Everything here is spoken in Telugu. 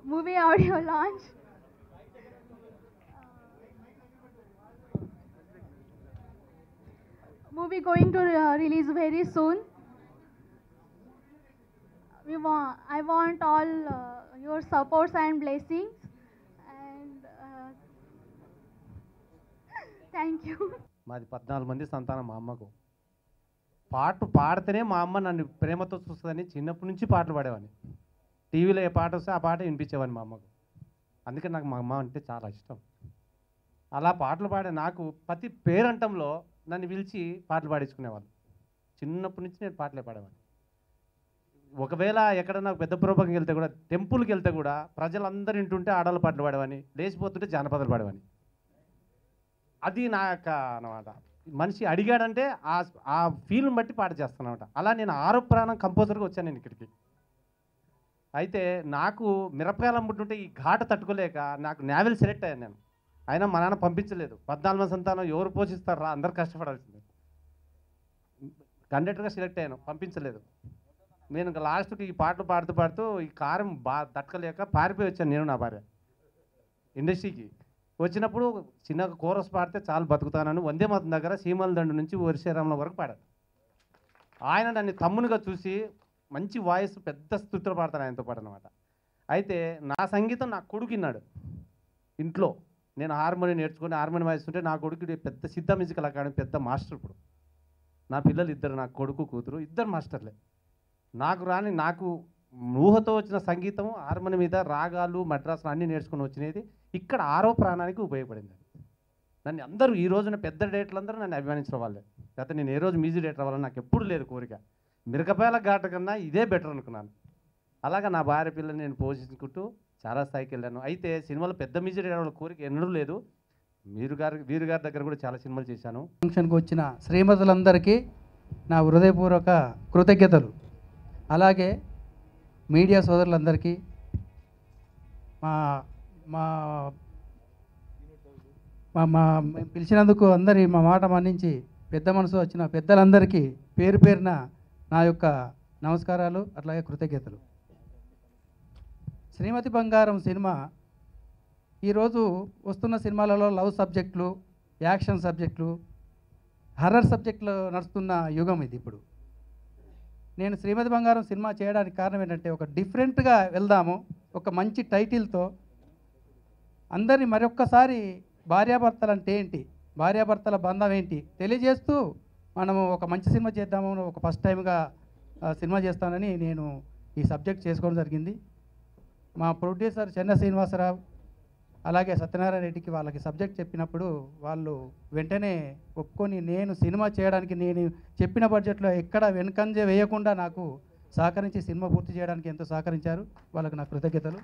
movie audio launch. Movie going to release very soon. I want all your supports and blessings. And thank you. మాది 14 మంది సంతానం మా అమ్మకు. పాట పాడితేనే మా అమ్మ నన్ను ప్రేమతో చూస్తుందని చిన్నప్పటి నుంచి పాటలు పాడేవాడిని. టీవీలో ఏ పాట వస్తే ఆ పాట వినిపించేవాడిని మా అమ్మకు. అందుకే నాకు మా అమ్మ అంటే చాలా ఇష్టం. అలా పాటలు పాడే నాకు ప్రతి పేరంటంలో నన్ను పిలిచి పాటలు పాడించుకునేవాళ్ళు. చిన్నప్పటి నుంచి నేను పాటలే పాడేవాడిని. ఒకవేళ ఎక్కడన్నా పెద్ద ప్రోగ్రాంకి వెళ్తే కూడా, టెంపుల్కి వెళ్తే కూడా ప్రజలందరూ వింటుంటే ఆడవాళ్ళ పాటలు పాడేవాడిని, లేచిపోతుంటే జానపదాలు పాడేవాడిని. అది నా యొక్క అన్నమాట. మనిషి అడిగాడంటే ఆ ఫీల్ని బట్టి పాట చేస్తానమాట. అలా నేను 6వ ప్రాణం కంపోజర్గా వచ్చాను నేను ఇక్కడికి. అయితే నాకు మిరపకాయలు అమ్ముతుంటే ఈ ఘాట తట్టుకోలేక నాకు నేవల్ సెలెక్ట్ అయ్యాను నేను. అయినా మా నాన్న పంపించలేదు. 14 మంది సంతానం ఎవరు పోషిస్తారు రా, అందరు కష్టపడాల్సిందే. కండక్టర్గా సెలెక్ట్ అయ్యాను, పంపించలేదు. నేను ఇంకా లాస్ట్కి ఈ పాటలు పాడుతూ పాడుతూ ఈ కారం తట్టుకోలేక పారిపోయి వచ్చాను నేను నా భార్య ఇండస్ట్రీకి. వచ్చినప్పుడు చిన్నగా కోరస్ పాడితే చాలు బతుకుతానని వందే మాతం దగ్గర సీమల దండు నుంచి వరిశేరాముల వరకు పాడాను. ఆయన నన్ను తమ్మునిగా చూసి మంచి వాయిస్ పెద్ద స్థుతులు పాడతాను ఆయనతో పాటు అనమాట. అయితే నా సంగీతం నా కొడుకున్నాడు ఇంట్లో. నేను హార్మోనియం నేర్చుకుని హార్మోనియం వాయిస్తుంటే నా కొడుకు పెద్ద సిద్ధ మ్యూజికల్ అకాడమీ పెద్ద మాస్టర్. ఇప్పుడు నా పిల్లలు ఇద్దరు, నా కొడుకు కూతురు ఇద్దరు మాస్టర్లే. నాకు ఊహతో వచ్చిన సంగీతం హార్మోనియం మీద రాగాలు మద్రాసులు అన్నీ నేర్చుకుని వచ్చినది ఇక్కడ 6వ ప్రాణానికి ఉపయోగపడింది. నన్ను అందరూ ఈ రోజున పెద్ద డేట్లు అందరూ నన్ను అభిమానించిన వాళ్ళే. గత నేను ఏ రోజు మ్యూజిక్ డేటర్ అవ్వాలని నాకు ఎప్పుడు లేదు కోరిక. మిరకపాయల ఘాట కన్నా ఇదే బెటర్ అనుకున్నాను. అలాగా నా భార్య పిల్లల్ని నేను పోషించుకుంటూ చాలా స్థాయికి వెళ్ళాను. అయితే సినిమాలో పెద్ద మ్యూజిక్ డేటర్ అవ్వాల కోరిక ఎన్నడూ లేదు. వీరు గారి దగ్గర కూడా చాలా సినిమాలు చేశాను. ఫంక్షన్కి వచ్చిన శ్రీమతులందరికీ నా హృదయపూర్వక కృతజ్ఞతలు. అలాగే మీడియా సోదరులందరికీ, మా మా మా పిలిచినందుకు అందరి మా మాట మన్నించి పెద్ద మనసు వచ్చిన పెద్దలందరికీ పేరు పేరున నా యొక్క నమస్కారాలు, అట్లాగే కృతజ్ఞతలు. శ్రీమతి బంగారం సినిమా ఈరోజు వస్తున్న సినిమాలలో లవ్ సబ్జెక్టులు, యాక్షన్ సబ్జెక్టులు, హర్రర్ సబ్జెక్టులు నడుస్తున్న యుగం ఇది. ఇప్పుడు నేను శ్రీమతి బంగారం సినిమా చేయడానికి కారణం ఏంటంటే ఒక డిఫరెంట్గా వెళ్దాము, ఒక మంచి టైటిల్తో అందరినీ మరొక్కసారి భార్యాభర్తలు అంటే ఏంటి, భార్యాభర్తల బంధం ఏంటి తెలియజేస్తూ మనము ఒక మంచి సినిమా చేద్దాము, ఒక ఫస్ట్ టైంగా సినిమా చేస్తానని నేను ఈ సబ్జెక్ట్ చేసుకోవడం జరిగింది. మా ప్రొడ్యూసర్ చెన్న శ్రీనివాసరావు అలాగే సత్యనారాయణ రెడ్డికి వాళ్ళకి సబ్జెక్ట్ చెప్పినప్పుడు వాళ్ళు వెంటనే ఒప్పుకొని నేను సినిమా చేయడానికి నేను చెప్పిన బడ్జెట్లో ఎక్కడ వెనుకంజ వేయకుండా నాకు సహకరించి సినిమా పూర్తి చేయడానికి ఎంతో సహకరించారు. వాళ్ళకి నా కృతజ్ఞతలు.